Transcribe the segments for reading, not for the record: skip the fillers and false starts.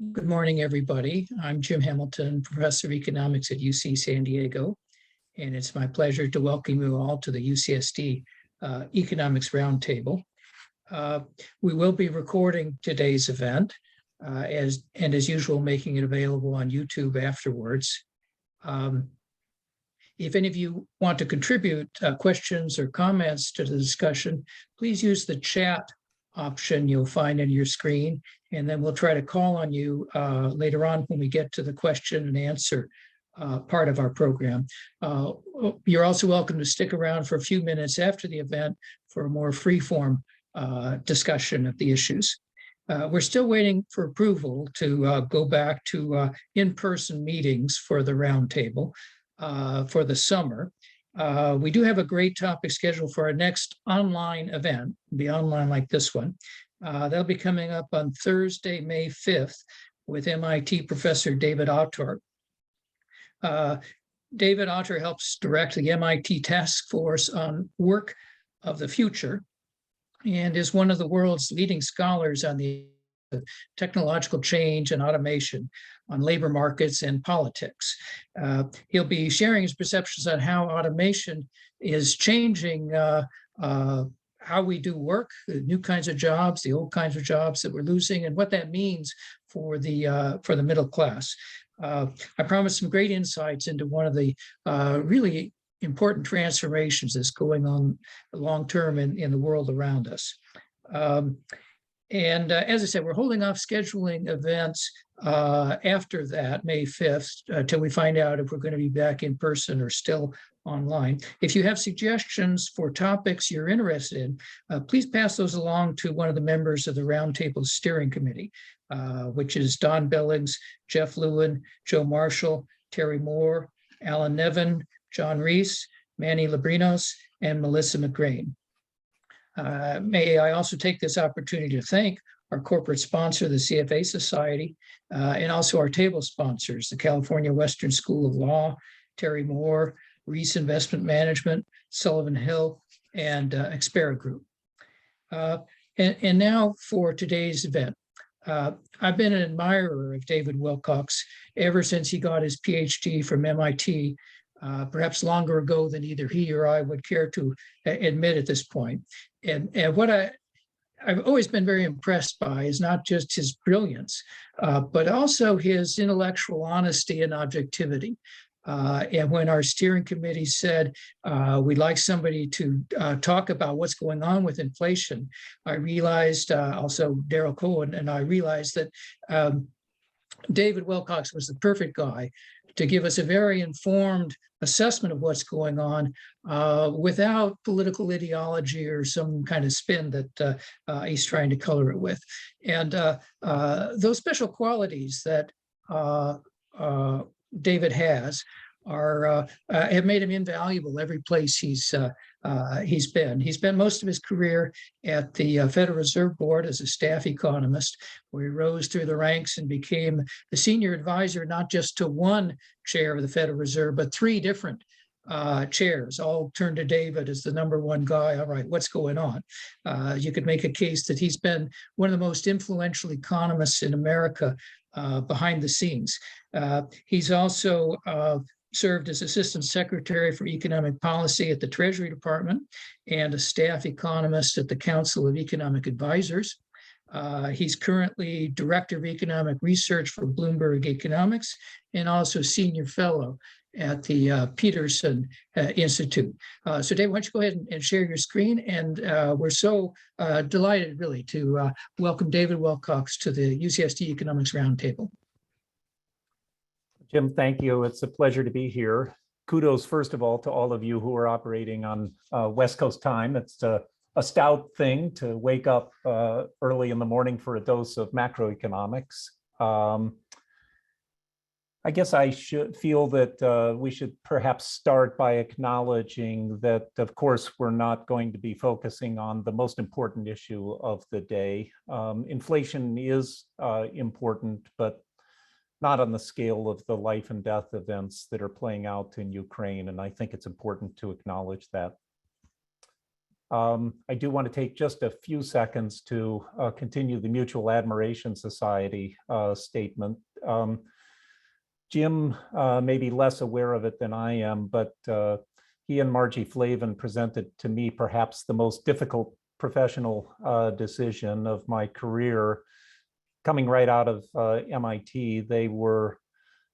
Good morning, everybody. I'm Jim Hamilton, Professor of Economics at UC San Diego, and it's my pleasure to welcome you all to the UCSD Economics Roundtable. We will be recording today's event, as usual, making it available on YouTube afterwards. If any of you want to contribute questions or comments to the discussion, please use the chat option you'll find on your screen, and then we'll try to call on you later on when we get to the question and answer part of our program. You're also welcome to stick around for a few minutes after the event for a more free-form discussion of the issues. We're still waiting for approval to go back to in-person meetings for the roundtable for the summer. We do have a great topic scheduled for our next online event, be online like this one. That'll be coming up on Thursday, May 5th with MIT Professor David Autor. David Autor helps direct the MIT Task Force on Work of the Future and is one of the world's leading scholars on the technological change and automation on labor markets and politics. He'll be sharing his perceptions on how automation is changing how we do work, the new kinds of jobs, the old kinds of jobs that we're losing, and what that means for the middle class. I promised some great insights into one of the really important transformations that's going on long-term in the world around us. As I said, we're holding off scheduling events after that, May 5th, till we find out if we're going to be back in person or still online. If you have suggestions for topics you're interested in, please pass those along to one of the members of the Roundtable Steering Committee, which is Don Billings, Jeff Lewin, Joe Marshall, Terry Moore, Alan Nevin, John Reese, Manny Labrinos, and Melissa McGrain. May I also take this opportunity to thank our corporate sponsor, the CFA Society, and also our table sponsors, the California Western School of Law, Terry Moore, Reese Investment Management, Sullivan Hill, and Xpera Group. And now for today's event. I've been an admirer of David Wilcox ever since he got his PhD from MIT, perhaps longer ago than either he or I would care to admit at this point. And what I've always been very impressed by is not just his brilliance, but also his intellectual honesty and objectivity. And when our steering committee said we'd like somebody to talk about what's going on with inflation, I realized, also Daryl Cohen and I realized that David Wilcox was the perfect guy to give us a very informed assessment of what's going on without political ideology or some kind of spin that he's trying to color it with. And those special qualities that David has have made him invaluable every place he's been. He spent most of his career at the Federal Reserve Board as a staff economist, where he rose through the ranks and became the senior advisor, not just to one chair of the Federal Reserve, but three different chairs, all turned to David as the number one guy. All right, what's going on? You could make a case that he's been one of the most influential economists in America behind the scenes. He's also served as Assistant Secretary for Economic Policy at the Treasury Department and a staff economist at the Council of Economic Advisors. He's currently Director of Economic Research for Bloomberg Economics and also Senior Fellow at the Peterson Institute. So Dave, why don't you go ahead and share your screen? And we're so delighted really to welcome David Wilcox to the UCSD Economics Roundtable. Jim, thank you. It's a pleasure to be here. Kudos, first of all, to all of you who are operating on West Coast time. It's a stout thing to wake up early in the morning for a dose of macroeconomics. I guess I should feel that we should perhaps start by acknowledging that, of course, we're not going to be focusing on the most important issue of the day. Inflation is important, but not on the scale of the life and death events that are playing out in Ukraine. And I think it's important to acknowledge that. I do want to take just a few seconds to continue the Mutual Admiration Society statement. Jim may be less aware of it than I am, but he and Margie Flavin presented to me perhaps the most difficult professional decision of my career. Coming right out of MIT, they were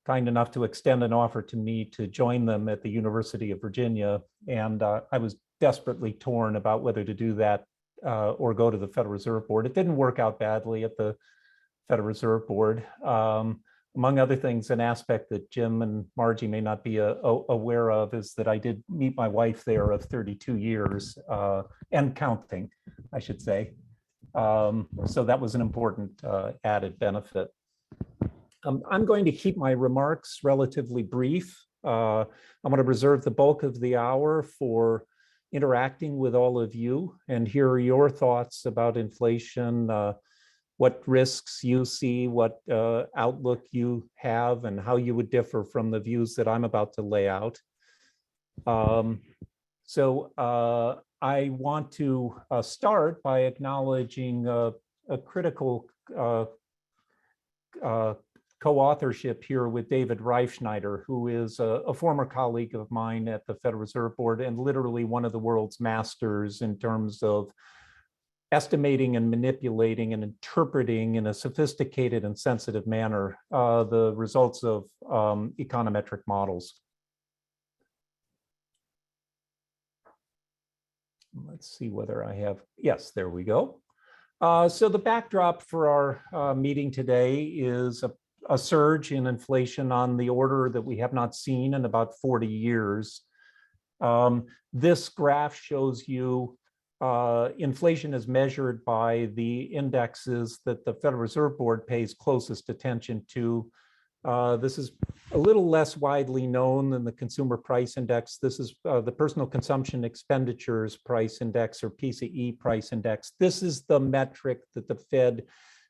kind enough to extend an offer to me to join them at the University of Virginia. And I was desperately torn about whether to do that or go to the Federal Reserve Board. It didn't work out badly at the Federal Reserve Board. Among other things, an aspect that Jim and Margie may not be aware of is that I did meet my wife there of 32 years and counting, I should say. So that was an important added benefit. I'm going to keep my remarks relatively brief. I'm going to reserve the bulk of the hour for interacting with all of you and hear your thoughts about inflation, what risks you see, what outlook you have, and how you would differ from the views that I'm about to lay out. I want to start by acknowledging a critical co-authorship here with David Reifschneider, who is a former colleague of mine at the Federal Reserve Board and literally one of the world's masters in terms of estimating and manipulating and interpreting in a sophisticated and sensitive manner the results of econometric models. Let's see whether I have, yes, there we go. So the backdrop for our meeting today is a surge in inflation on the order that we have not seen in about 40 years. This graph shows you inflation is measured by the indexes that the Federal Reserve Board pays closest attention to. This is a little less widely known than the Consumer Price Index. This is the Personal Consumption Expenditures Price Index, or PCE Price Index. This is the metric that the Fed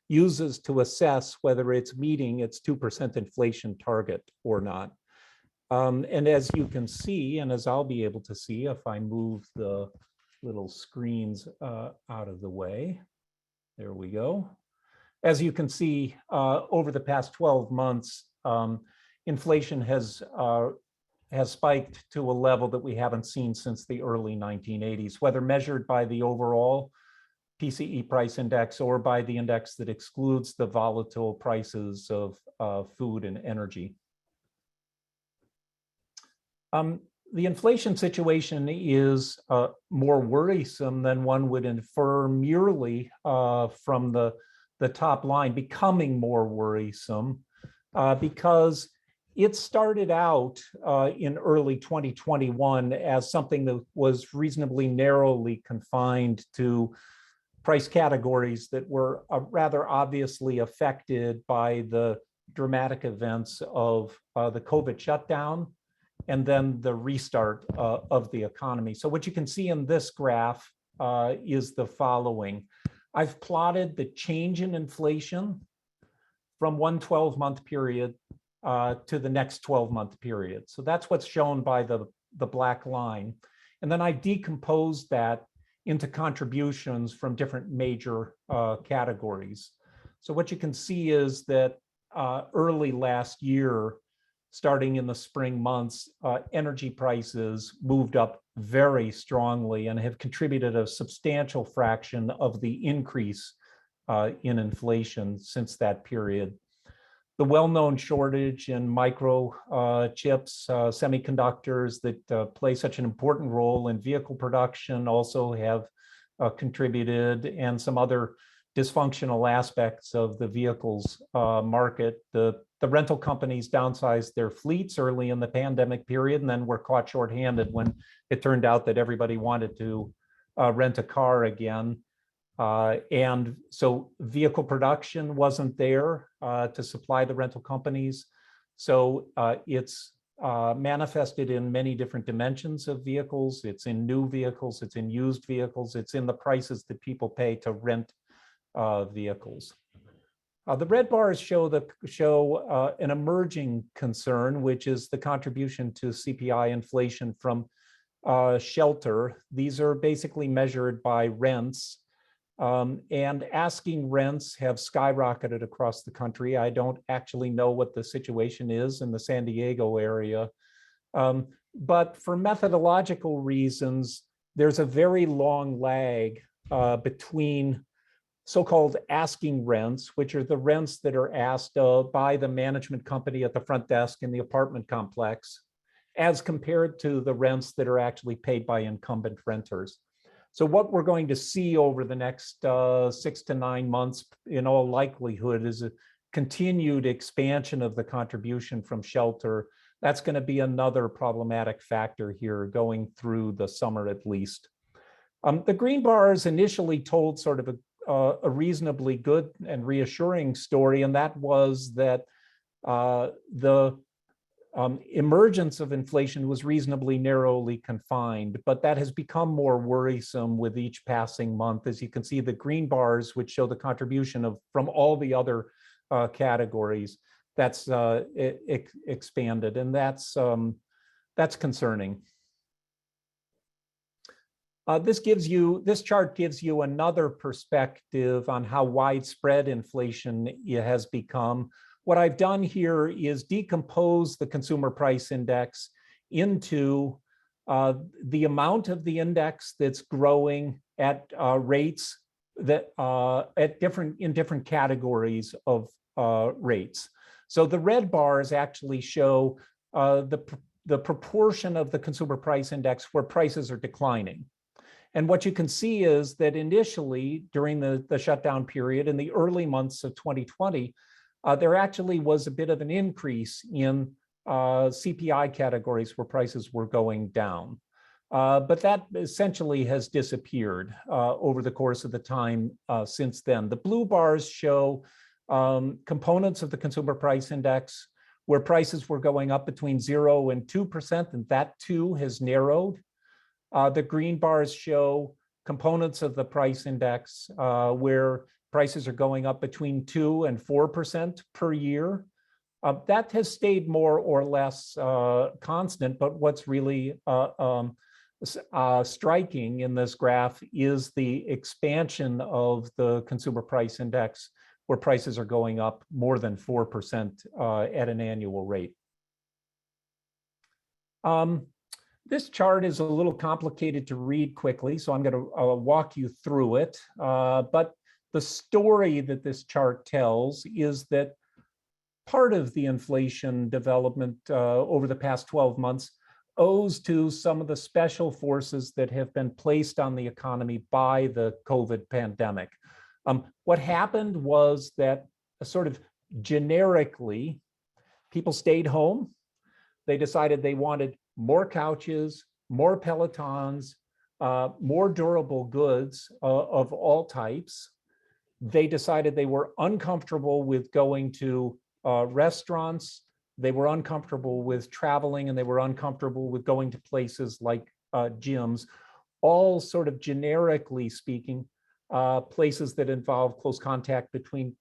uses to assess whether it's meeting its 2% inflation target or not. And as you can see, and as I'll be able to see if I move the little screens out of the way, there we go. As you can see, over the past 12 months, inflation has spiked to a level that we haven't seen since the early 1980s, whether measured by the overall PCE price index or by the index that excludes the volatile prices of food and energy. The inflation situation is more worrisome than one would infer merely from the top line, becoming more worrisome because it started out in early 2021 as something that was reasonably narrowly confined to price categories that were rather obviously affected by the dramatic events of the COVID shutdown and then the restart of the economy. So what you can see in this graph is the following. I've plotted the change in inflation from one 12-month period to the next 12-month period. So that's what's shown by the black line. And then I decomposed that into contributions from different major categories. So what you can see is that early last year, starting in the spring months, energy prices moved up very strongly and have contributed a substantial fraction of the increase in inflation since that period. The well-known shortage in microchips, semiconductors that play such an important role in vehicle production also have contributed, and some other dysfunctional aspects of the vehicles market. The rental companies downsized their fleets early in the pandemic period and then were caught shorthanded when it turned out that everybody wanted to rent a car again. And so vehicle production wasn't there to supply the rental companies. So it's manifested in many different dimensions of vehicles. It's in new vehicles, it's in used vehicles, it's in the prices that people pay to rent vehicles. The red bars show an emerging concern, which is the contribution to CPI inflation from shelter. These are basically measured by rents. And asking rents have skyrocketed across the country. I don't actually know what the situation is in the San Diego area. But for methodological reasons, there's a very long lag between so-called asking rents, which are the rents that are asked by the management company at the front desk in the apartment complex, as compared to the rents that are actually paid by incumbent renters. So what we're going to see over the next 6 to 9 months, in all likelihood, is a continued expansion of the contribution from shelter. That's going to be another problematic factor here going through the summer at least. The green bars initially told sort of a reasonably good and reassuring story, and that was that the emergence of inflation was reasonably narrowly confined, but that has become more worrisome with each passing month. As you can see, the green bars, which show the contribution from all the other categories, that's expanded, and that's concerning. This chart gives you another perspective on how widespread inflation has become. What I've done here is decompose the consumer price index into the amount of the index that's growing at rates that in different categories of rates. So the red bars actually show the proportion of the consumer price index where prices are declining. And what you can see is that initially during the shutdown period in the early months of 2020, there actually was a bit of an increase in CPI categories where prices were going down. But that essentially has disappeared over the course of the time since then. The blue bars show components of the consumer price index where prices were going up between 0 and 2%, and that too has narrowed. The green bars show components of the price index where prices are going up between 2 and 4% per year. That has stayed more or less constant, but what's really striking in this graph is the expansion of the consumer price index where prices are going up more than 4% at an annual rate. This chart is a little complicated to read quickly, so I'm going to walk you through it. But the story that this chart tells is that part of the inflation development over the past 12 months owes to some of the special forces that have been placed on the economy by the COVID pandemic. What happened was that sort of generically, people stayed home. They decided they wanted more couches, more Pelotons, more durable goods of all types. They decided they were uncomfortable with going to restaurants. They were uncomfortable with traveling, and they were uncomfortable with going to places like gyms, all sort of generically speaking, places that involve close contact between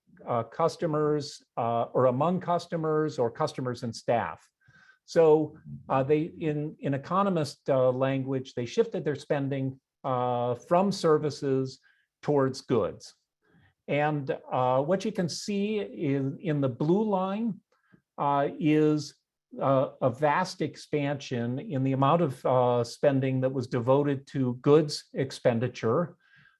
customers or among customers or customers and staff. So they, in economist language, they shifted their spending from services towards goods. And what you can see in the blue line is a vast expansion in the amount of spending that was devoted to goods expenditure.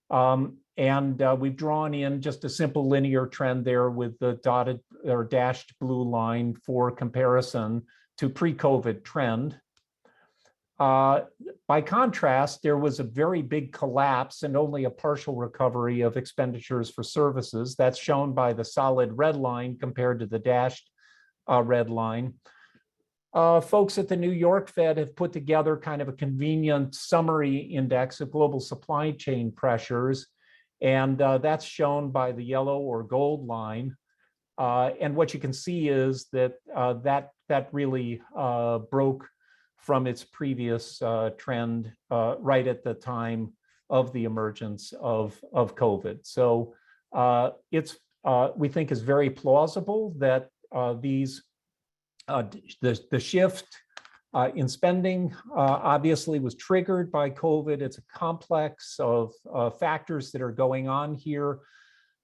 And we've drawn in just a simple linear trend there with the dotted or dashed blue line for comparison to pre-COVID trend. By contrast, there was a very big collapse and only a partial recovery of expenditures for services. That's shown by the solid red line compared to the dashed red line. Folks at the New York Fed have put together kind of a convenient summary index of global supply chain pressures, and that's shown by the yellow or gold line. And what you can see is that that really broke from its previous trend right at the time of the emergence of COVID. So it's we think is very plausible that the shift in spending, obviously was triggered by COVID. It's a complex of factors that are going on here.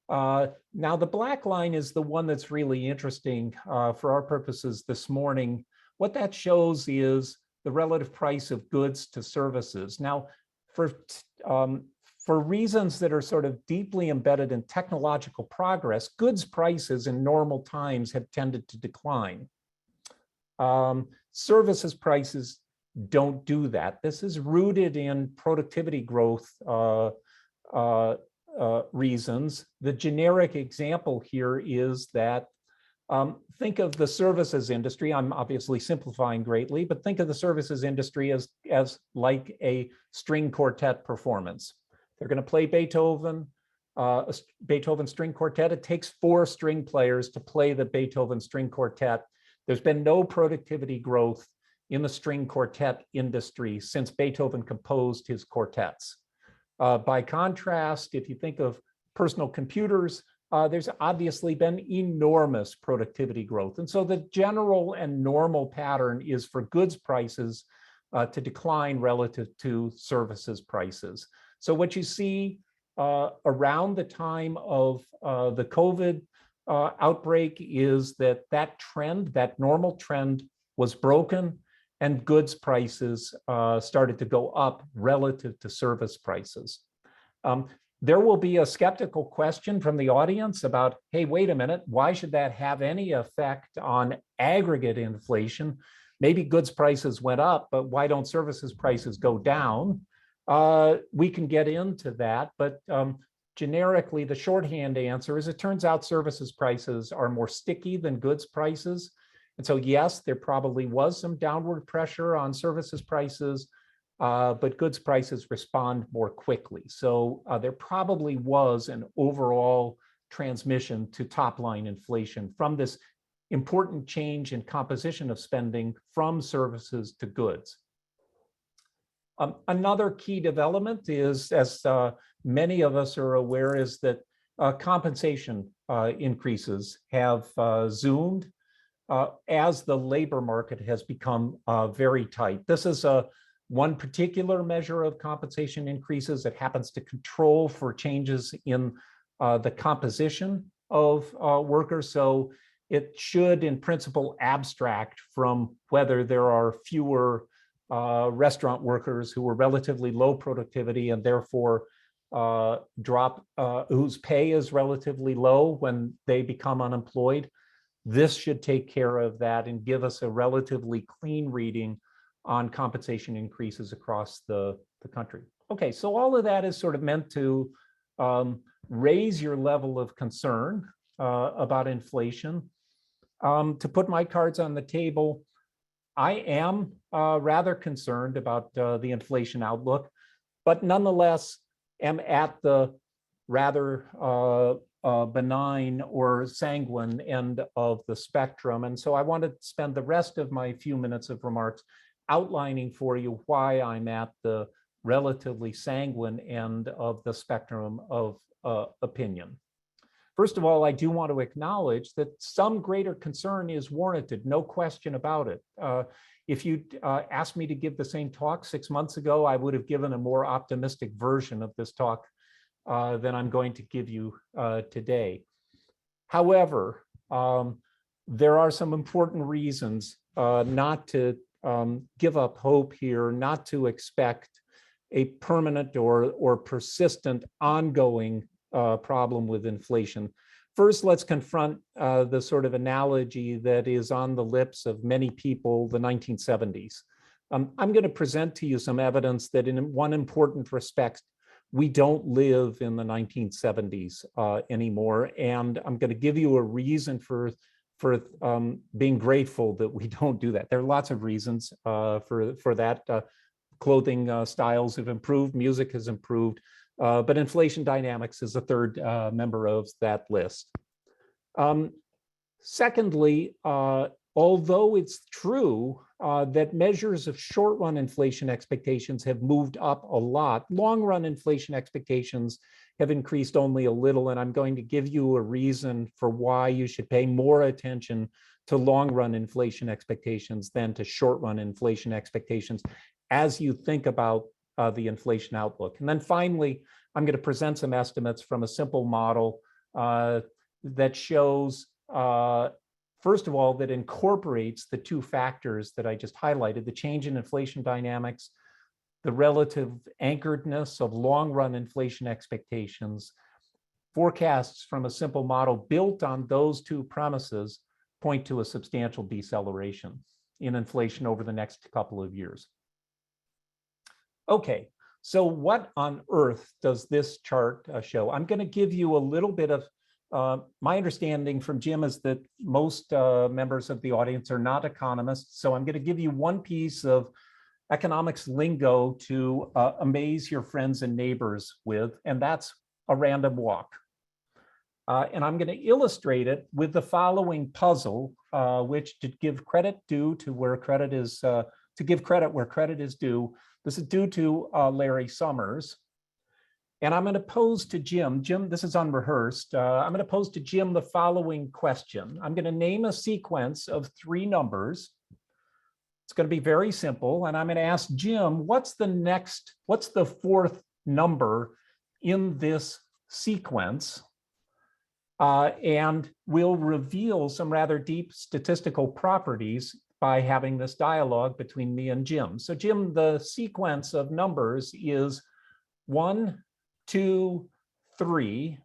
Now, the black line is the one that's really interesting for our purposes this morning. What that shows is the relative price of goods to services. Now, for reasons that are sort of deeply embedded in technological progress, goods prices in normal times have tended to decline. Services prices don't do that. This is rooted in productivity growth reasons. The generic example here is that think of the services industry. I'm obviously simplifying greatly, but think of the services industry as like a string quartet performance. They're going to play Beethoven, a Beethoven string quartet. It takes 4 string players to play the Beethoven string quartet. There's been no productivity growth in the string quartet industry since Beethoven composed his quartets. By contrast, if you think of personal computers, there's obviously been enormous productivity growth. And so the general and normal pattern is for goods prices to decline relative to services prices. So what you see around the time of the COVID outbreak is that trend, that normal trend was broken, and goods prices started to go up relative to service prices. There will be a skeptical question from the audience about, hey, wait a minute, why should that have any effect on aggregate inflation? Maybe goods prices went up, but why don't services prices go down? We can get into that, but generically, the shorthand answer is it turns out services prices are more sticky than goods prices. And so, yes, there probably was some downward pressure on services prices, but goods prices respond more quickly. So there probably was an overall transmission to top line inflation from this important change in composition of spending from services to goods. Another key development is, as many of us are aware, is that compensation increases have zoomed as the labor market has become very tight. This is one particular measure of compensation increases that happens to control for changes in the composition of workers. So it should, in principle, abstract from whether there are fewer restaurant workers who were relatively low productivity and therefore whose pay is relatively low when they become unemployed. This should take care of that and give us a relatively clean reading on compensation increases across the country. Okay, so all of that is sort of meant to raise your level of concern about inflation. To put my cards on the table, I am rather concerned about the inflation outlook, but nonetheless am at the rather benign or sanguine end of the spectrum. And so I want to spend the rest of my few minutes of remarks outlining for you why I'm at the relatively sanguine end of the spectrum of opinion. First of all, I do want to acknowledge that some greater concern is warranted, no question about it. If you'd asked me to give the same talk 6 months ago, I would have given a more optimistic version of this talk than I'm going to give you today. However, there are some important reasons not to give up hope here, not to expect a permanent or persistent ongoing problem with inflation. First, let's confront the sort of analogy that is on the lips of many people, the 1970s. I'm going to present to you some evidence that in one important respect, we don't live in the 1970s anymore. And I'm going to give you a reason for being grateful that we don't do that. There are lots of reasons for that. Clothing styles have improved, music has improved, but inflation dynamics is a third member of that list. Secondly, although it's true that measures of short-run inflation expectations have moved up a lot, long-run inflation expectations have increased only a little, and I'm going to give you a reason for why you should pay more attention to long-run inflation expectations than to short-run inflation expectations as you think about the inflation outlook. And then finally, I'm going to present some estimates from a simple model that shows, first of all, that incorporates the two factors that I just highlighted, the change in inflation dynamics, the relative anchoredness of long-run inflation expectations. Forecasts from a simple model built on those two premises point to a substantial deceleration in inflation over the next couple of years. Okay, so what on earth does this chart show? I'm going to give you a little bit of my understanding from Jim is that most members of the audience are not economists, so I'm going to give you one piece of economics lingo to amaze your friends and neighbors with, and that's a random walk. And I'm going to illustrate it with the following puzzle, which to give credit due to where credit is, to give credit where credit is due. This is due to Larry Summers. And I'm going to pose to Jim, this is unrehearsed. I'm going to pose to Jim the following question. I'm going to name a sequence of 3 numbers. It's going to be very simple. And I'm going to ask Jim, what's the 4th number in this sequence? And we'll reveal some rather deep statistical properties by having this dialogue between me and Jim. So Jim, the sequence of numbers is 1, 2, 3.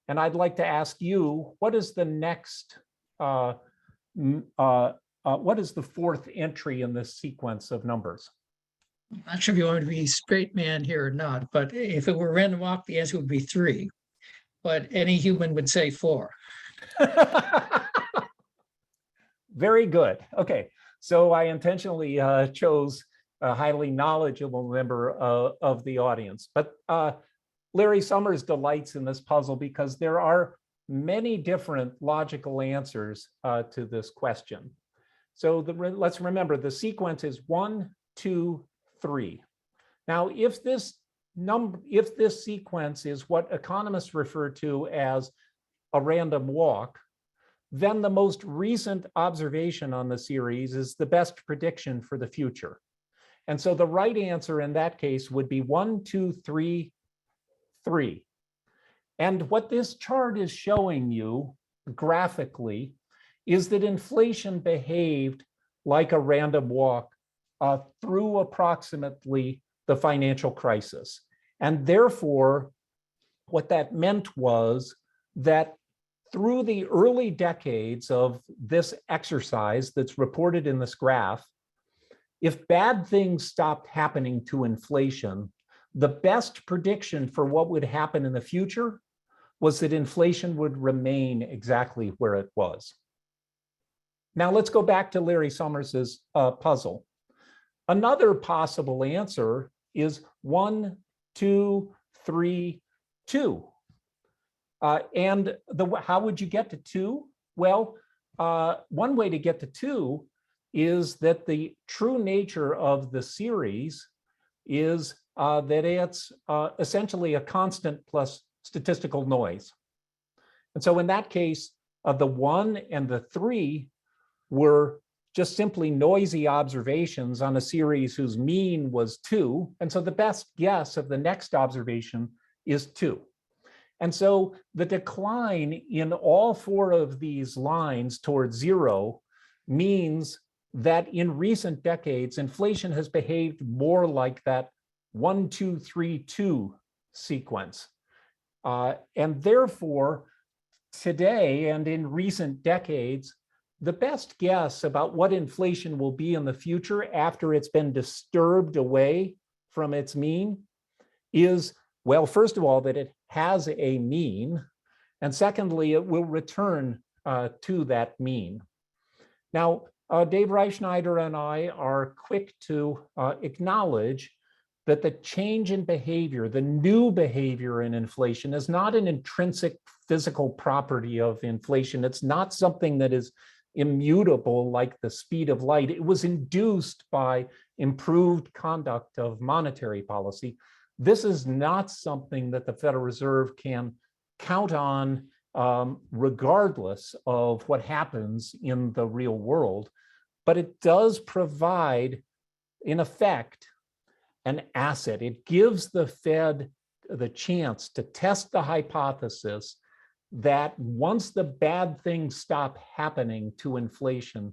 And I'd like to ask you, what is the next, what is the 4th entry in this sequence of numbers? I'm not sure if you want to be straight man here or not, but if it were random walk, the answer would be 3. But any human would say 4. Very good. Okay, so I intentionally chose a highly knowledgeable member of the audience. But Larry Summers delights in this puzzle because there are many different logical answers to this question. So let's remember the sequence is 1, 2, 3. Now, if this sequence is what economists refer to as a random walk, then the most recent observation on the series is the best prediction for the future. And so the right answer in that case would be 1, 2, 3, 3. And what this chart is showing you graphically is that inflation behaved like a random walk through approximately the financial crisis. And therefore, what that meant was that through the early decades of this exercise that's reported in this graph, if bad things stopped happening to inflation, the best prediction for what would happen in the future was that inflation would remain exactly where it was. Now let's go back to Larry Summers's puzzle. Another possible answer is 1, 2, 3, 2. And how would you get to 2? Well, one way to get to 2 is that the true nature of the series is that it's essentially a constant plus statistical noise. And so in that case, the 1 and the 3 were just simply noisy observations on a series whose mean was 2. And so the best guess of the next observation is 2. And so the decline in all 4 of these lines towards 0 means that in recent decades, inflation has behaved more like that 1, 2, 3, 2 sequence. And therefore, today and in recent decades, the best guess about what inflation will be in the future after it's been disturbed away from its mean is, well, first of all, that it has a mean, and secondly, it will return to that mean. Now, Dave Reichschneider and I are quick to acknowledge that the change in behavior, the new behavior in inflation, is not an intrinsic physical property of inflation. It's not something that is immutable like the speed of light. It was induced by improved conduct of monetary policy. This is not something that the Federal Reserve can count on regardless of what happens in the real world, but it does provide, in effect, an asset. It gives the Fed the chance to test the hypothesis that once the bad things stop happening to inflation,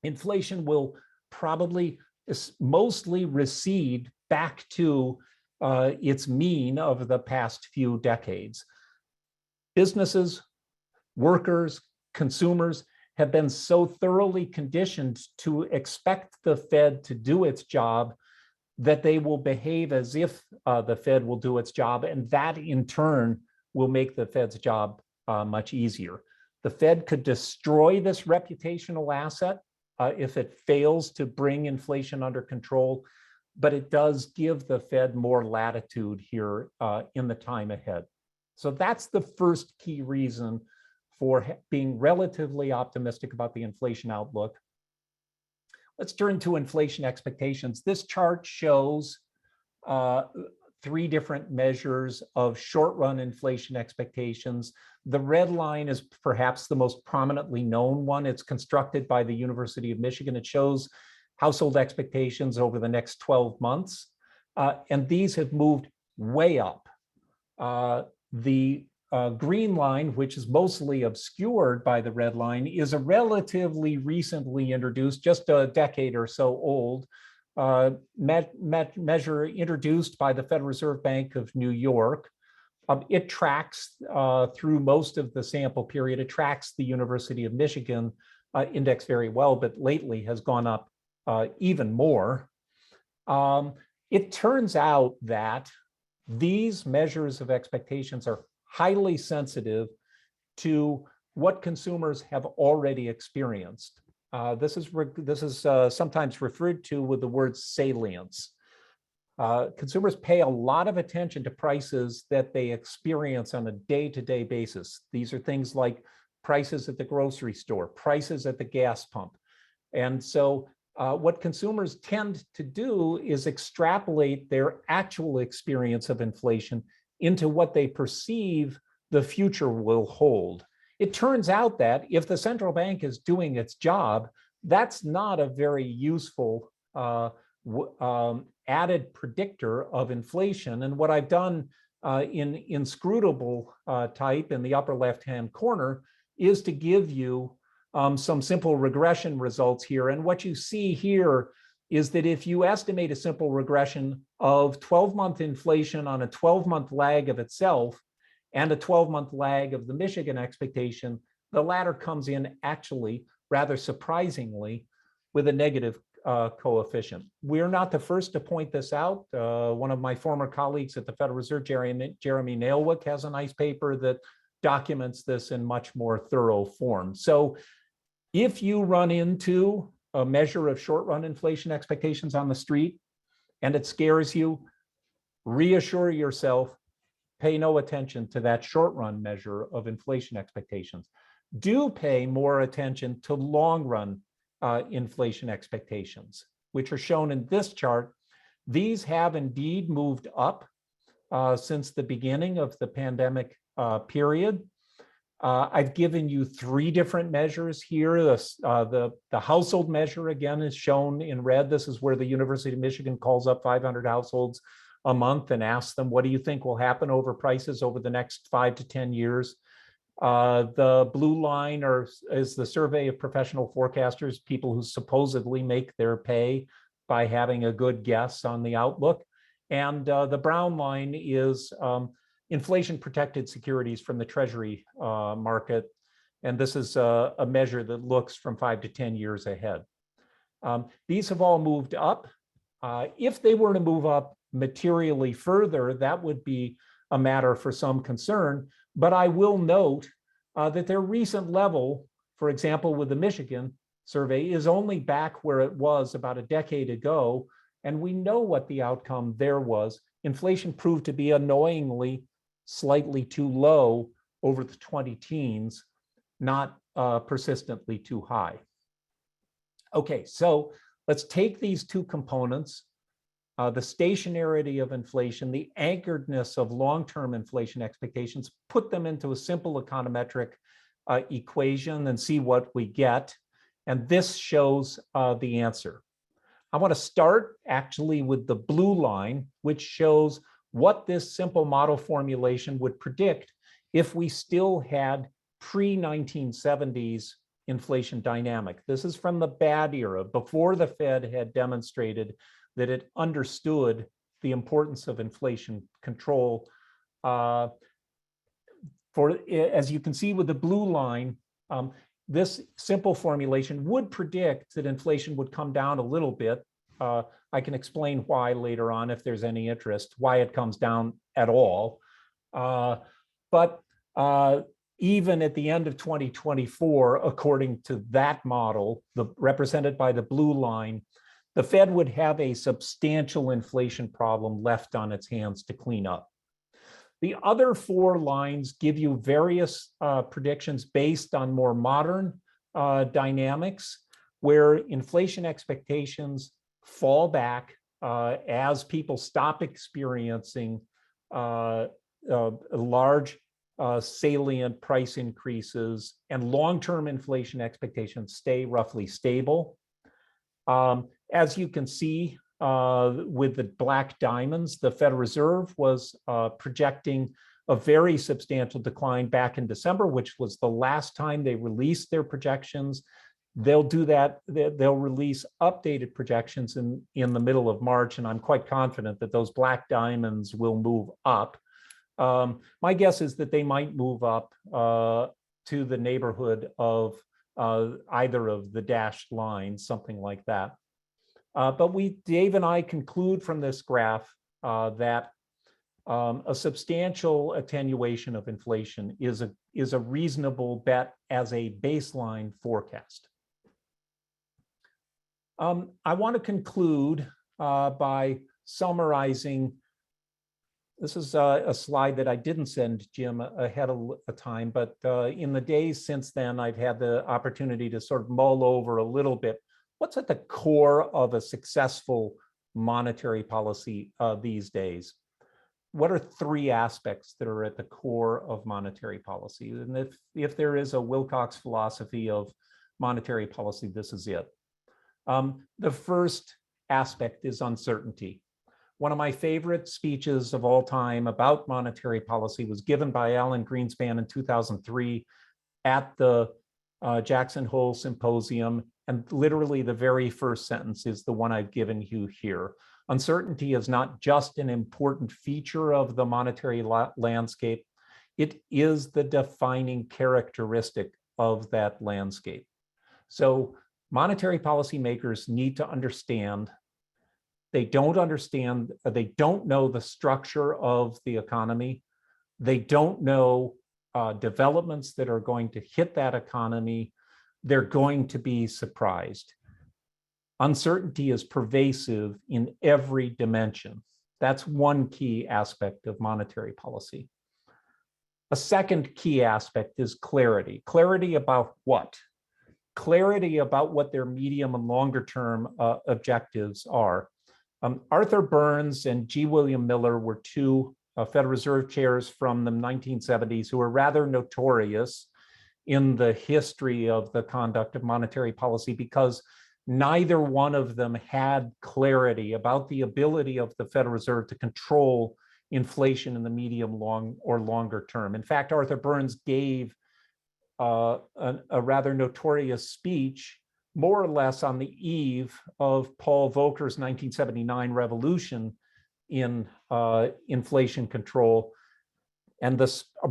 inflation will probably mostly recede back to its mean of the past few decades. Businesses, workers, consumers have been so thoroughly conditioned to expect the Fed to do its job that they will behave as if the Fed will do its job, and that in turn will make the Fed's job much easier. The Fed could destroy this reputational asset if it fails to bring inflation under control, but it does give the Fed more latitude here in the time ahead. So that's the first key reason for being relatively optimistic about the inflation outlook. Let's turn to inflation expectations. This chart shows three different measures of short-run inflation expectations. The red line is perhaps the most prominently known one. It's constructed by the University of Michigan. It shows household expectations over the next 12 months. And these have moved way up. The green line, which is mostly obscured by the red line, is a relatively recently introduced, just a decade or so old, measure introduced by the Federal Reserve Bank of New York. It tracks through most of the sample period. It tracks the University of Michigan index very well, but lately has gone up even more. It turns out that these measures of expectations are highly sensitive to what consumers have already experienced. This is sometimes referred to with the word salience. Consumers pay a lot of attention to prices that they experience on a day-to-day basis. These are things like prices at the grocery store, prices at the gas pump. And so what consumers tend to do is extrapolate their actual experience of inflation into what they perceive the future will hold. It turns out that if the central bank is doing its job, that's not a very useful added predictor of inflation. And what I've done in inscrutable type in the upper left-hand corner is to give you some simple regression results here. And what you see here is that if you estimate a simple regression of 12-month inflation on a 12-month lag of itself and a 12-month lag of the Michigan expectation, the latter comes in actually rather surprisingly with a negative coefficient. We're not the first to point this out. One of my former colleagues at the Federal Reserve, Jeremy Nailwick, has a nice paper that documents this in much more thorough form. So if you run into a measure of short-run inflation expectations on the street and it scares you, reassure yourself, pay no attention to that short-run measure of inflation expectations. Do pay more attention to long-run inflation expectations, which are shown in this chart. These have indeed moved up since the beginning of the pandemic period. I've given you three different measures here. The household measure, again, is shown in red. This is where the University of Michigan calls up 500 households a month and asks them, what do you think will happen over prices over the next 5 to 10 years? The blue line is the survey of professional forecasters, people who supposedly make their pay by having a good guess on the outlook. And the brown line is inflation-protected securities from the Treasury market. And this is a measure that looks from 5 to 10 years ahead. These have all moved up. If they were to move up materially further, that would be a matter for some concern. But I will note that their recent level, for example, with the Michigan survey, is only back where it was about a decade ago. And we know what the outcome there was. Inflation proved to be annoyingly slightly too low over the 20 teens, not persistently too high. Okay, so let's take these two components, the stationarity of inflation, the anchoredness of long-term inflation expectations, put them into a simple econometric equation and see what we get. And this shows the answer. I want to start actually with the blue line, which shows what this simple model formulation would predict if we still had pre-1970s inflation dynamic. This is from the bad era, before the Fed had demonstrated that it understood the importance of inflation control. As you can see with the blue line, this simple formulation would predict that inflation would come down a little bit. I can explain why later on if there's any interest, why it comes down at all. But even at the end of 2024, according to that model, represented by the blue line, the Fed would have a substantial inflation problem left on its hands to clean up. The other four lines give you various predictions based on more modern dynamics, where inflation expectations fall back as people stop experiencing large salient price increases, and long-term inflation expectations stay roughly stable. As you can see with the black diamonds, the Federal Reserve was projecting a very substantial decline back in December, which was the last time they released their projections. They'll do that, they'll release updated projections in the middle of March, and I'm quite confident that those black diamonds will move up. My guess is that they might move up to the neighborhood of either of the dashed lines, something like that. But Dave and I conclude from this graph that a substantial attenuation of inflation is a reasonable bet as a baseline forecast. I want to conclude by summarizing. This is a slide that I didn't send Jim ahead of time, but in the days since then, I've had the opportunity to sort of mull over a little bit what's at the core of a successful monetary policy these days. What are three aspects that are at the core of monetary policy? And if there is a Wilcox philosophy of monetary policy, this is it. The first aspect is uncertainty. One of my favorite speeches of all time about monetary policy was given by Alan Greenspan in 2003 at the Jackson Hole Symposium. And literally the very first sentence is the one I've given you here. Uncertainty is not just an important feature of the monetary landscape, it is the defining characteristic of that landscape. So monetary policymakers need to understand. They don't know the structure of the economy. They don't know developments that are going to hit that economy. They're going to be surprised. Uncertainty is pervasive in every dimension. That's one key aspect of monetary policy. A second key aspect is clarity. Clarity about what? Clarity about what their medium and longer term objectives are. Arthur Burns and G. William Miller were two Federal Reserve chairs from the 1970s who were rather notorious in the history of the conduct of monetary policy because neither one of them had clarity about the ability of the Federal Reserve to control inflation in the medium, long, or longer term. In fact, Arthur Burns gave a rather notorious speech more or less on the eve of Paul Volcker's 1979 revolution in inflation control. And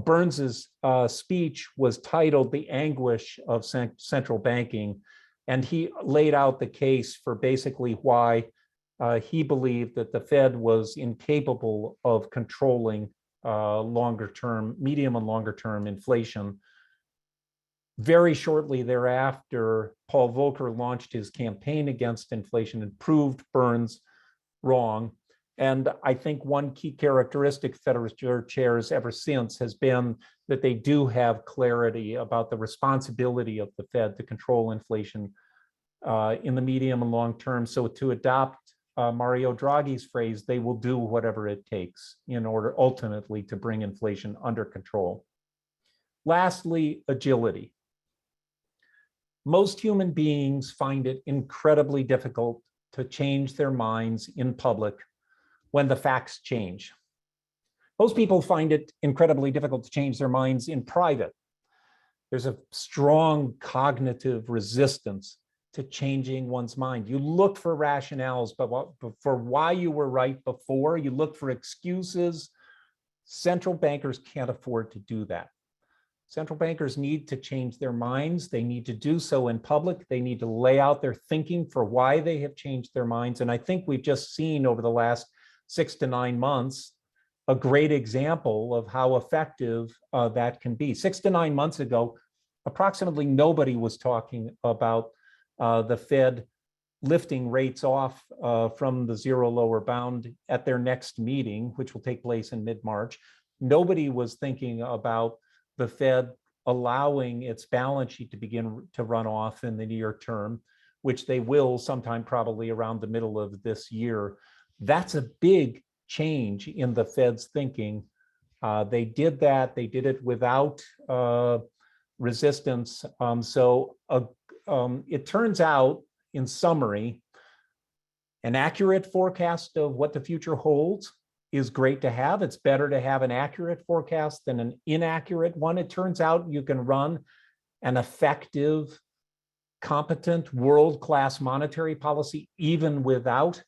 Burns's speech was titled "The Anguish of Central Banking." And he laid out the case for basically why he believed that the Fed was incapable of controlling medium and longer term inflation. Very shortly thereafter, Paul Volcker launched his campaign against inflation and proved Burns wrong. And I think one key characteristic Federal Reserve chairs ever since has been that they do have clarity about the responsibility of the Fed to control inflation in the medium and long term. So to adopt Mario Draghi's phrase, they will do whatever it takes in order ultimately to bring inflation under control. Lastly, agility. Most human beings find it incredibly difficult to change their minds in public when the facts change. Most people find it incredibly difficult to change their minds in private. There's a strong cognitive resistance to changing one's mind. You look for rationales, but for why you were right before, you look for excuses. Central bankers can't afford to do that. Central bankers need to change their minds. They need to do so in public. They need to lay out their thinking for why they have changed their minds. And I think we've just seen over the last 6 to 9 months a great example of how effective that can be. 6 to 9 months ago, approximately nobody was talking about the Fed lifting rates off from the zero lower bound at their next meeting, which will take place in mid-March. Nobody was thinking about the Fed allowing its balance sheet to begin to run off in the near term, which they will sometime probably around the middle of this year. That's a big change in the Fed's thinking. They did that. They did it without resistance. It turns out, in summary, an accurate forecast of what the future holds is great to have. It's better to have an accurate forecast than an inaccurate one. It turns out you can run an effective, competent, world-class monetary policy even without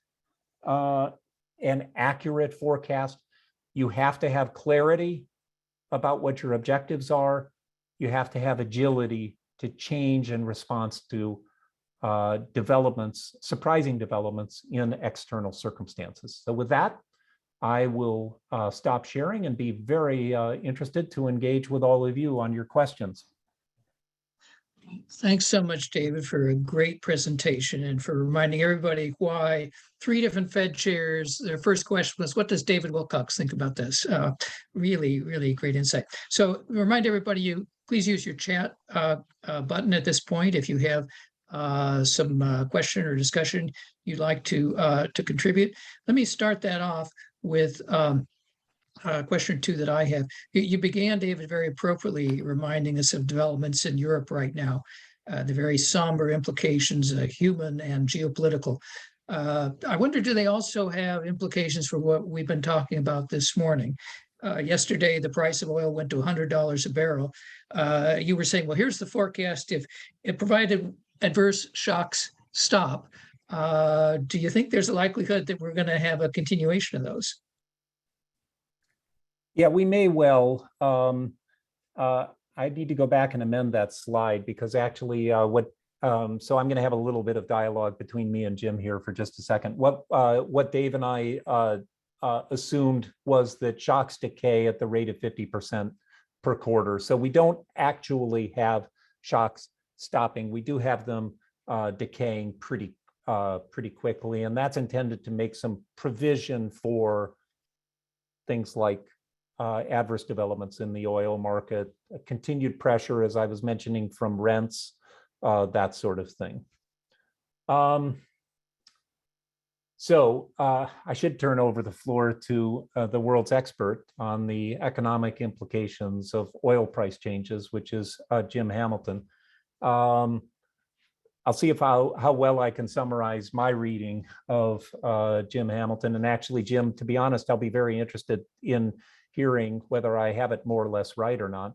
an accurate forecast. You have to have clarity about what your objectives are. You have to have agility to change in response to developments, surprising developments in external circumstances. So with that, I will stop sharing and be very interested to engage with all of you on your questions. Thanks so much, David, for a great presentation and for reminding everybody why 3 different Fed chairs, their first question was, what does David Wilcox think about this? Really, really great insight. So remind everybody, you please use your chat button at this point if you have some question or discussion you'd like to contribute. Let me start that off with question or two that I have. You began, David, very appropriately reminding us of developments in Europe right now, the very somber implications, human and geopolitical. I wonder, do they also have implications for what we've been talking about this morning? Yesterday, the price of oil went to $100 a barrel. You were saying, well, here's the forecast if it provided adverse shocks stop. Do you think there's a likelihood that we're going to have a continuation of those? Yeah, we may well. I need to go back and amend that slide because actually so I'm going to have a little bit of dialogue between me and Jim here for just a second. What Dave and I assumed was that shocks decay at the rate of 50% per quarter. So we don't actually have shocks stopping. We do have them decaying pretty quickly, and that's intended to make some provision for things like adverse developments in the oil market, continued pressure, as I was mentioning, from rents, that sort of thing. So I should turn over the floor to the world's expert on the economic implications of oil price changes, which is Jim Hamilton. I'll see if how well I can summarize my reading of Jim Hamilton. And actually, Jim, to be honest, I'll be very interested in hearing whether I have it more or less right or not.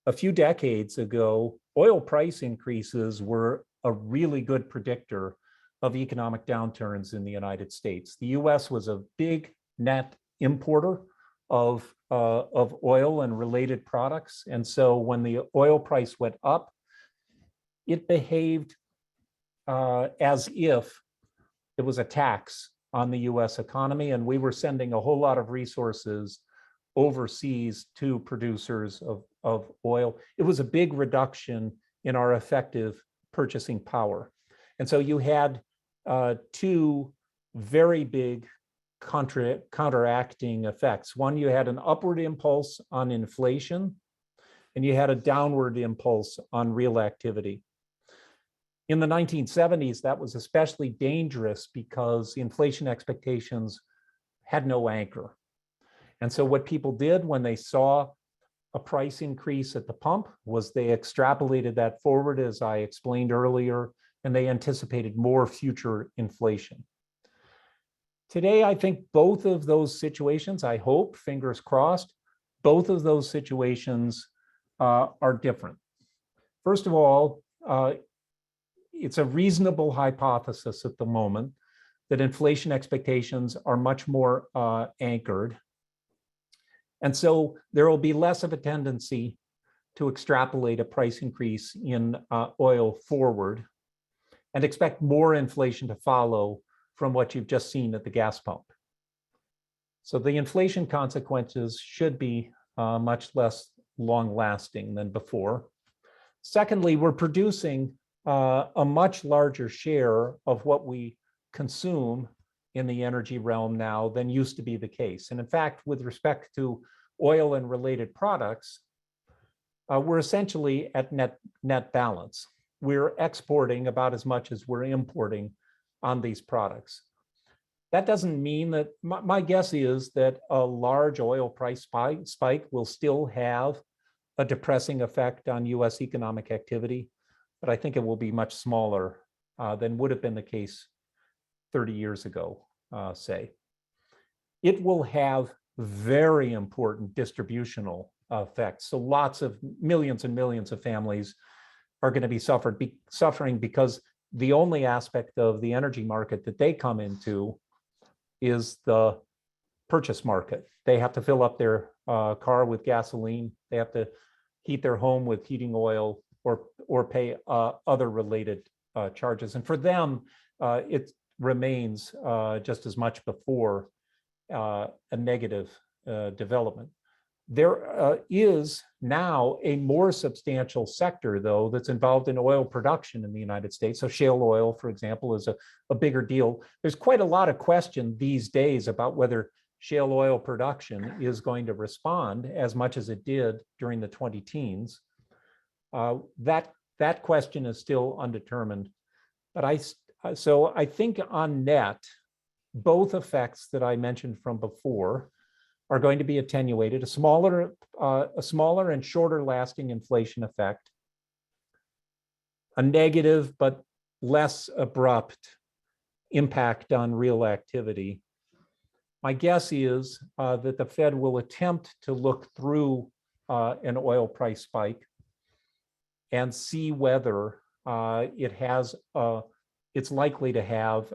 A few decades ago, oil price increases were a really good predictor of economic downturns in the United States. The US was a big net importer of oil and related products. And so when the oil price went up, it behaved as if it was a tax on the US economy. And we were sending a whole lot of resources overseas to producers of oil. It was a big reduction in our effective purchasing power. And so you had two very big counteracting effects. One, you had an upward impulse on inflation, and you had a downward impulse on real activity. In the 1970s, that was especially dangerous because inflation expectations had no anchor. And so what people did when they saw a price increase at the pump was they extrapolated that forward, as I explained earlier, and they anticipated more future inflation. Today, I think both of those situations, I hope, fingers crossed, both of those situations are different. First of all, it's a reasonable hypothesis at the moment that inflation expectations are much more anchored. And so there will be less of a tendency to extrapolate a price increase in oil forward and expect more inflation to follow from what you've just seen at the gas pump. So the inflation consequences should be much less long-lasting than before. Secondly, we're producing a much larger share of what we consume in the energy realm now than used to be the case. And in fact, with respect to oil and related products, we're essentially at net balance. We're exporting about as much as we're importing on these products. That doesn't mean that, my guess is that a large oil price spike will still have a depressing effect on US economic activity, but I think it will be much smaller than would have been the case 30 years ago, say. It will have very important distributional effects. So lots of millions and millions of families are going to be suffering because the only aspect of the energy market that they come into is the purchase market. They have to fill up their car with gasoline. They have to heat their home with heating oil or pay other related charges. And for them, it remains just as much before a negative development. There is now a more substantial sector, though, that's involved in oil production in the United States. So shale oil, for example, is a bigger deal. There's quite a lot of question these days about whether shale oil production is going to respond as much as it did during the 2010s. That question is still undetermined. But so I think on net, both effects that I mentioned from before are going to be attenuated, a smaller and shorter lasting inflation effect, a negative but less abrupt impact on real activity. My guess is that the Fed will attempt to look through an oil price spike and see whether it's likely to have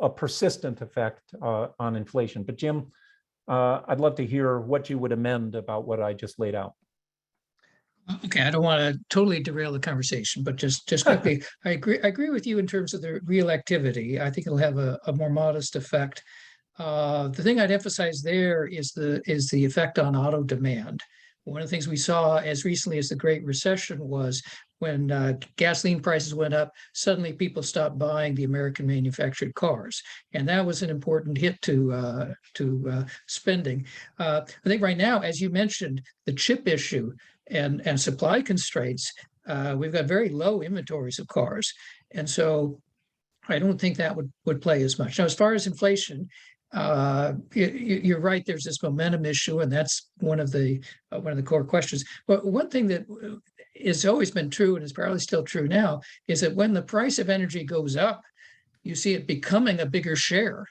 a persistent effect on inflation. But Jim, I'd love to hear what you would amend about what I just laid out. Okay, I don't want to totally derail the conversation, but just quickly, I agree with you in terms of the real activity. I think it'll have a more modest effect. The thing I'd emphasize there is the effect on auto demand. One of the things we saw as recently as the Great Recession was when gasoline prices went up, suddenly people stopped buying the American manufactured cars. And that was an important hit to spending. I think right now, as you mentioned, the chip issue and supply constraints, we've got very low inventories of cars. And so I don't think that would play as much. Now, as far as inflation, you're right, there's this momentum issue, and that's one of the core questions. But one thing that has always been true and is probably still true now is that when the price of energy goes up, you see it becoming a bigger share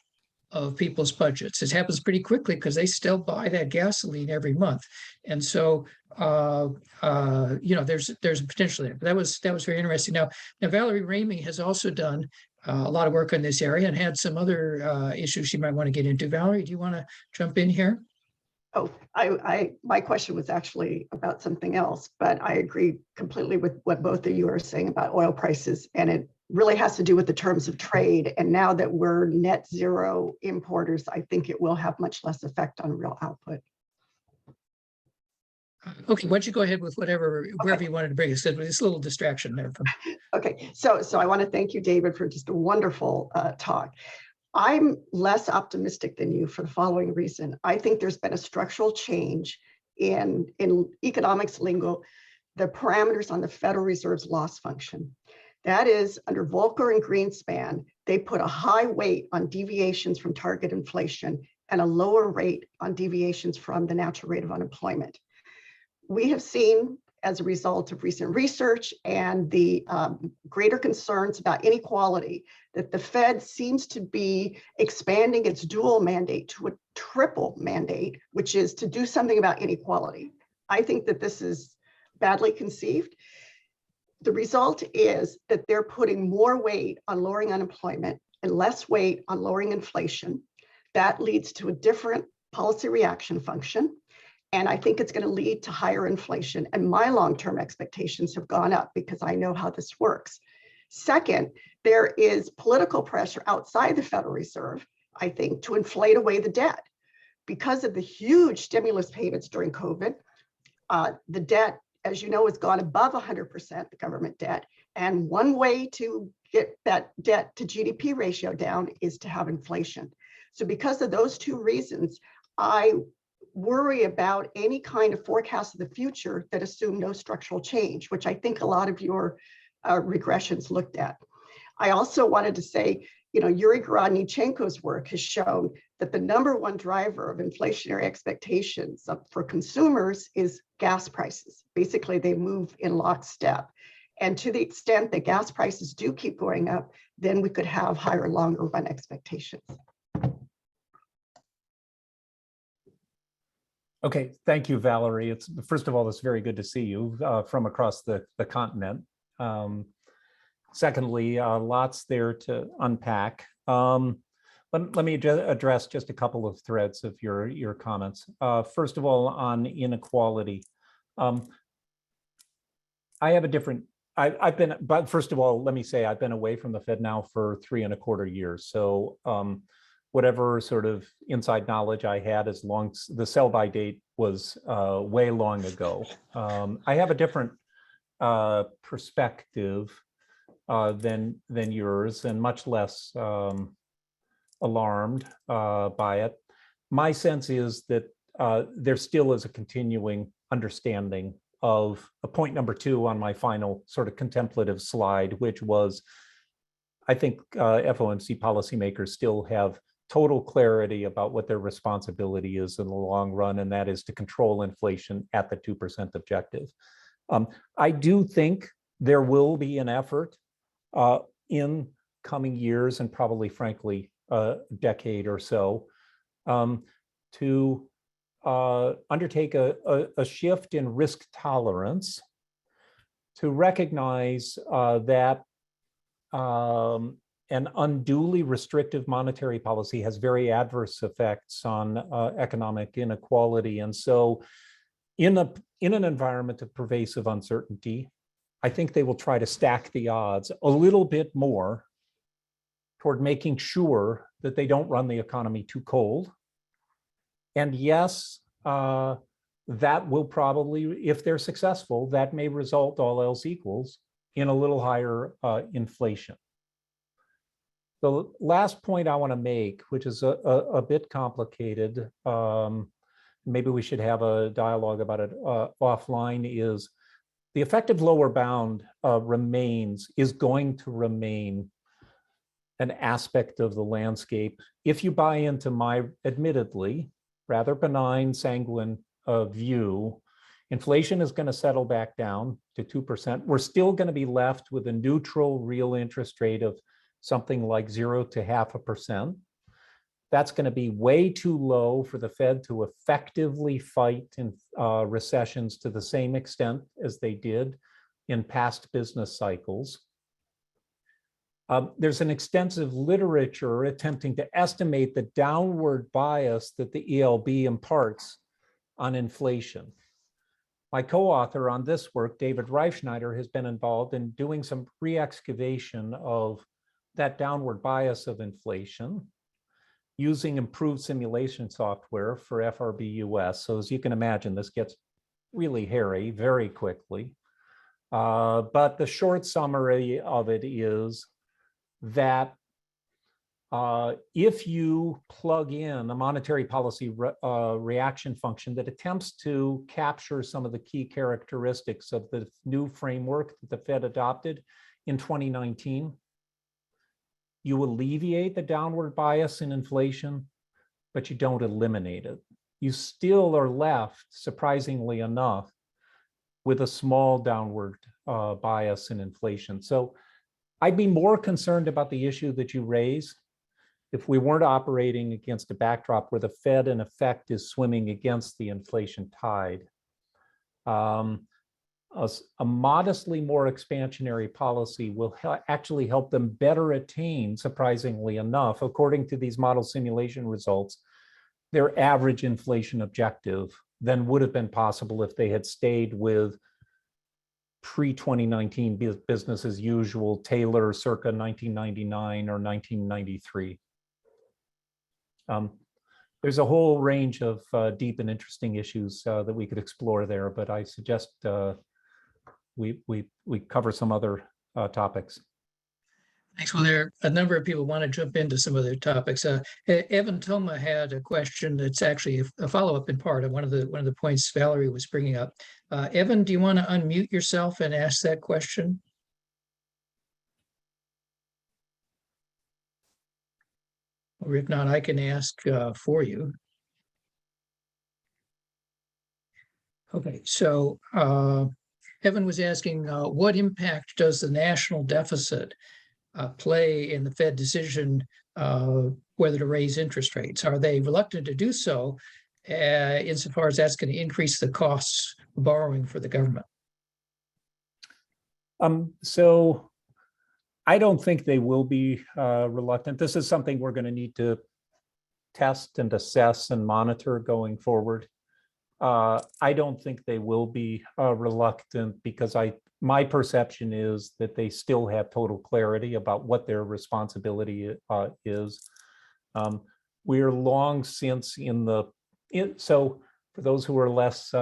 of people's budgets. It happens pretty quickly because they still buy that gasoline every month, and so there's a potential there. That was very interesting. Now Valerie Ramey has also done a lot of work on this area and had some other issues she might want to get into. Valerie, do you want to jump in here? Oh, my question was actually about something else, but I agree completely with what both of you are saying about oil prices, and it really has to do with the terms of trade. And now that we're net zero importers, I think it will have much less effect on real output. Okay, why don't you go ahead with whatever, wherever you wanted to bring us. It's a little distraction there from. Okay, so I want to thank you, David, for just a wonderful talk. I'm less optimistic than you for the following reason. I think there's been a structural change in economics lingo, the parameters on the Federal Reserve's loss function. That is, under Volcker and Greenspan, they put a high weight on deviations from target inflation and a lower rate on deviations from the natural rate of unemployment. We have seen, as a result of recent research and the greater concerns about inequality, that the Fed seems to be expanding its dual mandate to a triple mandate, which is to do something about inequality. I think that this is badly conceived. The result is that they're putting more weight on lowering unemployment and less weight on lowering inflation. That leads to a different policy reaction function. And I think it's going to lead to higher inflation. And my long-term expectations have gone up because I know how this works. Second, there is political pressure outside the Federal Reserve, I think, to inflate away the debt. Because of the huge stimulus payments during COVID, the debt, as you know, has gone above 100%, the government debt. And one way to get that debt to GDP ratio down is to have inflation. So because of those two reasons, I worry about any kind of forecast of the future that assume no structural change, which I think a lot of your regressions looked at. I also wanted to say, Yuri Grodnichenko's work has shown that the number one driver of inflationary expectations for consumers is gas prices. Basically, they move in lockstep. And to the extent that gas prices do keep going up, then we could have higher, longer run expectations. Okay, thank you, Valerie. First of all, it's very good to see you from across the continent. Secondly, lots there to unpack. Let me address just a couple of threads of your comments. First of all, on inequality, I have a different. But first of all, let me say I've been away from the Fed now for 3¼ years. So whatever sort of inside knowledge I had, as long as the sell-by date was way long ago. I have a different perspective than yours, and much less alarmed by it. My sense is that there still is a continuing understanding of point number 2 on my final sort of contemplative slide, which was, I think FOMC policymakers still have total clarity about what their responsibility is in the long run, and that is to control inflation at the 2% objective. I do think there will be an effort in coming years, and probably, frankly, a decade or so, to undertake a shift in risk tolerance, to recognize that an unduly restrictive monetary policy has very adverse effects on economic inequality. And so in an environment of pervasive uncertainty, I think they will try to stack the odds a little bit more toward making sure that they don't run the economy too cold. And yes, that will probably, if they're successful, that may result, all else equals, in a little higher inflation. The last point I want to make, which is a bit complicated, maybe we should have a dialogue about it offline, is the effective lower bound is going to remain an aspect of the landscape. If you buy into my admittedly rather benign, sanguine view, inflation is going to settle back down to 2%. We're still going to be left with a neutral real interest rate of something like 0 to 0.5%. That's going to be way too low for the Fed to effectively fight in recessions to the same extent as they did in past business cycles. There's an extensive literature attempting to estimate the downward bias that the ELB imparts on inflation. My co-author on this work, David Reifschneider, has been involved in doing some re-excavation of that downward bias of inflation using improved simulation software for FRB US. So as you can imagine, this gets really hairy very quickly. But the short summary of it is that if you plug in a monetary policy reaction function that attempts to capture some of the key characteristics of the new framework that the Fed adopted in 2019, you alleviate the downward bias in inflation, but you don't eliminate it. You still are left, surprisingly enough, with a small downward bias in inflation. So I'd be more concerned about the issue that you raise if we weren't operating against a backdrop where the Fed, in effect, is swimming against the inflation tide. A modestly more expansionary policy will actually help them better attain, surprisingly enough, according to these model simulation results, their average inflation objective than would have been possible if they had stayed with pre-2019 business as usual, Taylor circa 1999 or 1993. There's a whole range of deep and interesting issues that we could explore there, but I suggest we cover some other topics. Thanks. Well, there are a number of people want to jump into some other topics. Evan Toma had a question that's actually a follow-up in part of one of the points Valerie was bringing up. Evan, do you want to unmute yourself and ask that question? Or if not, I can ask for you. Okay, so Evan was asking, what impact does the national deficit play in the Fed decision whether to raise interest rates? Are they reluctant to do so insofar as that's going to increase the costs of borrowing for the government? So I don't think they will be reluctant. This is something we're going to need to test and assess and monitor going forward. I don't think they will be reluctant because my perception is that they still have total clarity about what their responsibility is. We're long since so for those who are less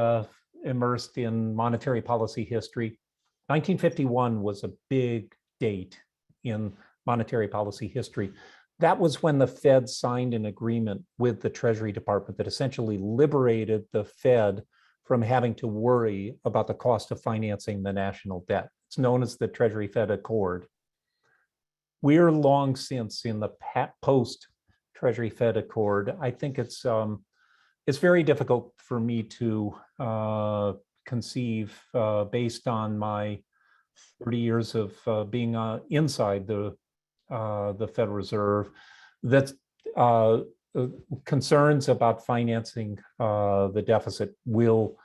immersed in monetary policy history, 1951 was a big date in monetary policy history. That was when the Fed signed an agreement with the Treasury Department that essentially liberated the Fed from having to worry about the cost of financing the national debt. It's known as the Treasury Fed Accord. We're long since in the post-Treasury Fed Accord. I think it's very difficult for me to conceive, based on my 30 years of being inside the Federal Reserve, that concerns about financing the deficit will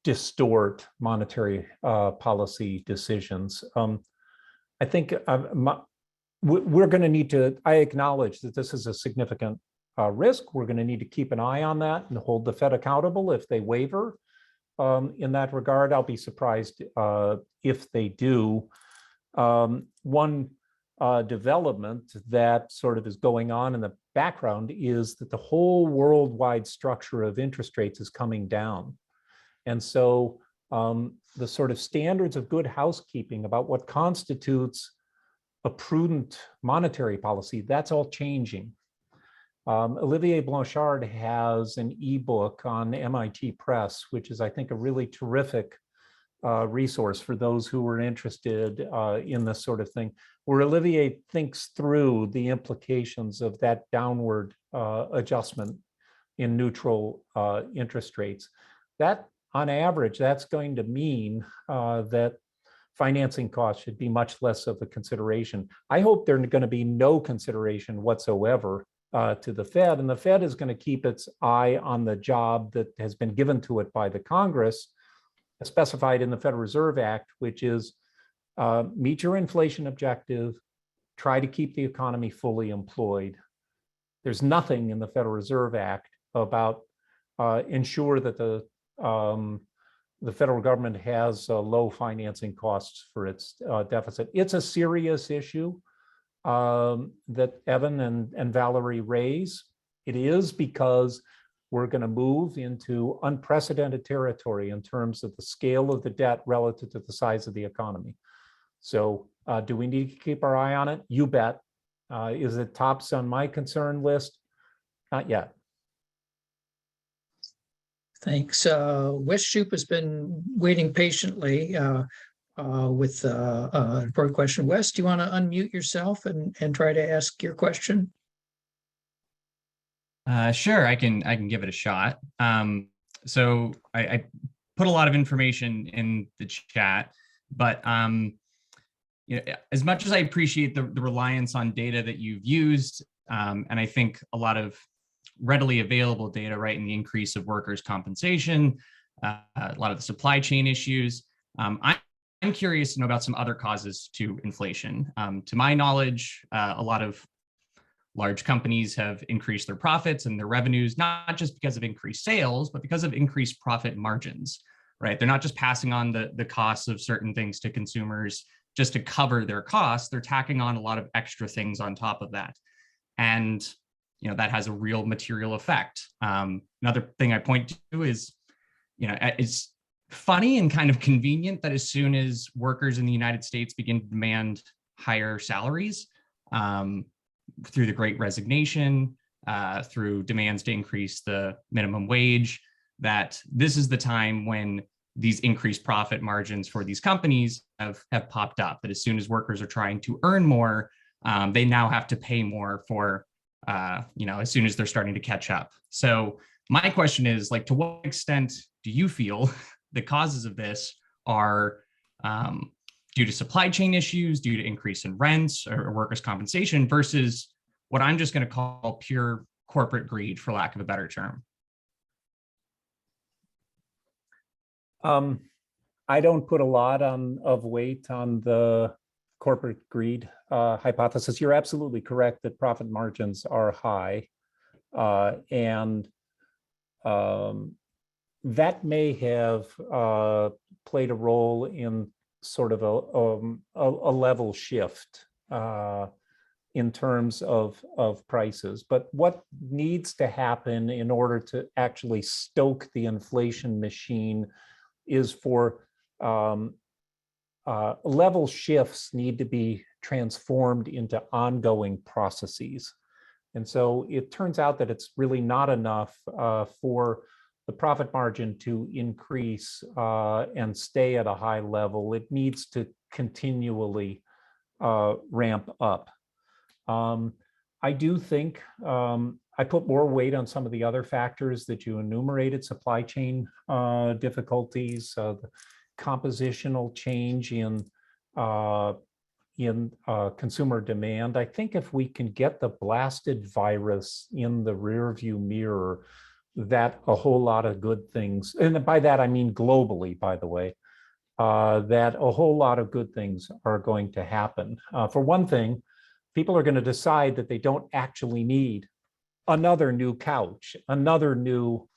distort monetary policy decisions. I think we're going to need to, I acknowledge that this is a significant risk. We're going to need to keep an eye on that and hold the Fed accountable if they waver in that regard. I'll be surprised if they do. One development that sort of is going on in the background is that the whole worldwide structure of interest rates is coming down. And so the sort of standards of good housekeeping about what constitutes a prudent monetary policy, that's all changing. Olivier Blanchard has an ebook on MIT Press, which is, I think, a really terrific resource for those who are interested in this sort of thing, where Olivier thinks through the implications of that downward adjustment in neutral interest rates. That, on average, that's going to mean that financing costs should be much less of a consideration. I hope there's going to be no consideration whatsoever to the Fed, and the Fed is going to keep its eye on the job that has been given to it by the Congress, specified in the Federal Reserve Act, which is meet your inflation objective, try to keep the economy fully employed. There's nothing in the Federal Reserve Act about ensure that the federal government has low financing costs for its deficit. It's a serious issue that Evan and Valerie raise. It is because we're going to move into unprecedented territory in terms of the scale of the debt relative to the size of the economy. So do we need to keep our eye on it? You bet. Is it tops on my concern list? Not yet. Thanks. Wes Shoop has been waiting patiently with an important question. Wes, do you want to unmute yourself and try to ask your question? Sure, I can give it a shot. So I put a lot of information in the chat, but as much as I appreciate the reliance on data that you've used, and I think a lot of readily available data, right, in the increase of workers' compensation, a lot of the supply chain issues, I'm curious to know about some other causes to inflation. To my knowledge, a lot of large companies have increased their profits and their revenues, not just because of increased sales, but because of increased profit margins, right? They're not just passing on the costs of certain things to consumers just to cover their costs. They're tacking on a lot of extra things on top of that. And that has a real material effect. Another thing I point to is, it's funny and kind of convenient that as soon as workers in the United States begin to demand higher salaries, through the Great Resignation, through demands to increase the minimum wage, that this is the time when these increased profit margins for these companies have popped up, that as soon as workers are trying to earn more, they now have to pay more for, as soon as they're starting to catch up. So my question is, to what extent do you feel the causes of this are due to supply chain issues, due to increase in rents or workers' compensation, versus what I'm just going to call pure corporate greed, for lack of a better term? I don't put a lot of weight on the corporate greed hypothesis. You're absolutely correct that profit margins are high, and that may have played a role in sort of a level shift in terms of prices. But what needs to happen in order to actually stoke the inflation machine is for level shifts need to be transformed into ongoing processes. And so it turns out that it's really not enough for the profit margin to increase and stay at a high level. It needs to continually ramp up. I do think I put more weight on some of the other factors that you enumerated: supply chain difficulties, the compositional change in consumer demand. I think if we can get the blasted virus in the rearview mirror, that a whole lot of good things, and by that I mean globally, by the way, that a whole lot of good things are going to happen. For one thing, people are going to decide that they don't actually need another new couch, another new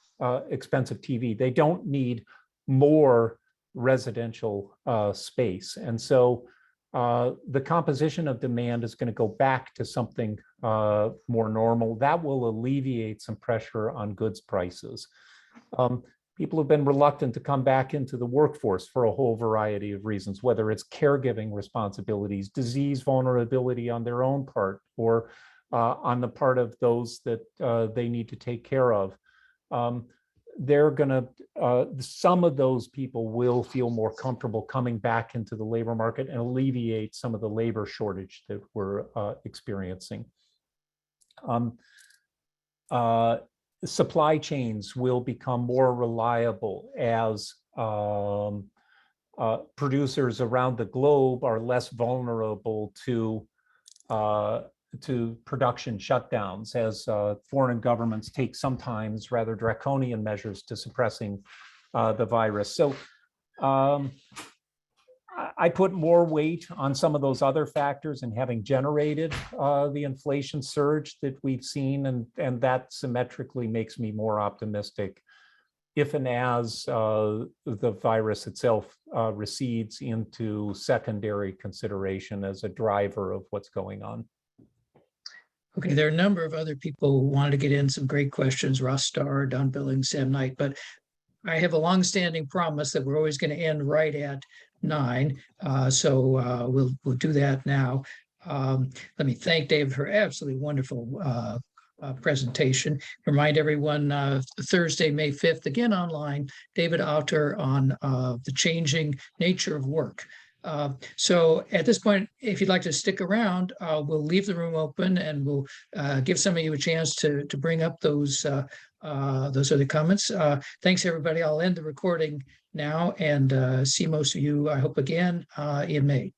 expensive TV. They don't need more residential space. And so the composition of demand is going to go back to something more normal. That will alleviate some pressure on goods prices. People have been reluctant to come back into the workforce for a whole variety of reasons, whether it's caregiving responsibilities, disease vulnerability on their own part, or on the part of those that they need to take care of. They're gonna, some of those people will feel more comfortable coming back into the labor market and alleviate some of the labor shortage that we're experiencing. Supply chains will become more reliable as producers around the globe are less vulnerable to production shutdowns, as foreign governments take sometimes rather draconian measures to suppressing the virus. So I put more weight on some of those other factors, and having generated the inflation surge that we've seen, and that symmetrically makes me more optimistic if and as the virus itself recedes into secondary consideration as a driver of what's going on. Okay, there are a number of other people who wanted to get in some great questions, Ross Starr, Don Billings, Sam Knight, but I have a longstanding promise that we're always going to end right at 9. So we'll do that now. Let me thank David for absolutely wonderful presentation. Remind everyone, Thursday, May 5th, again online, David Autor on the changing nature of work. So at this point, if you'd like to stick around, we'll leave the room open and we'll give some of you a chance to bring up those other comments. Thanks, everybody. I'll end the recording now and see most of you, I hope, again in May.